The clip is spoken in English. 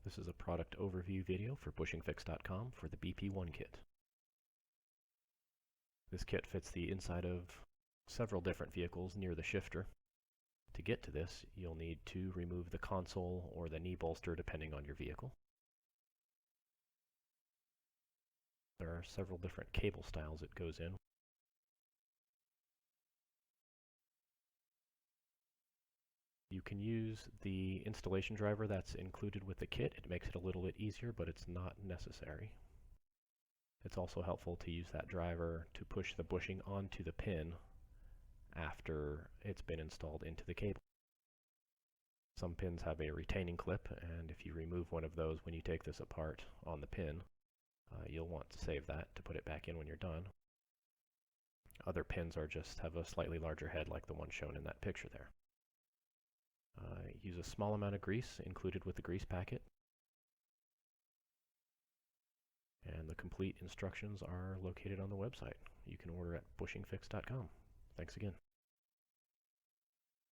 This is a product overview video for bushingfix.com for the BP1 kit. This kit fits the inside of several different vehicles near the shifter. To get to this, you'll need to remove the console or the knee bolster depending on your vehicle. There are several different cable styles it goes in. You can use the installation driver that's included with the kit. It makes it a little bit easier, but it's not necessary. It's also helpful to use that driver to push the bushing onto the pin after it's been installed into the cable. Some pins have a retaining clip, and if you remove one of those when you take this apart on the pin, you'll want to save that to put it back in when you're done. Other pins have a slightly larger head like the one shown in that picture there. Use a small amount of grease included with the grease packet. And the complete instructions are located on the website. You can order at bushingfix.com. Thanks again.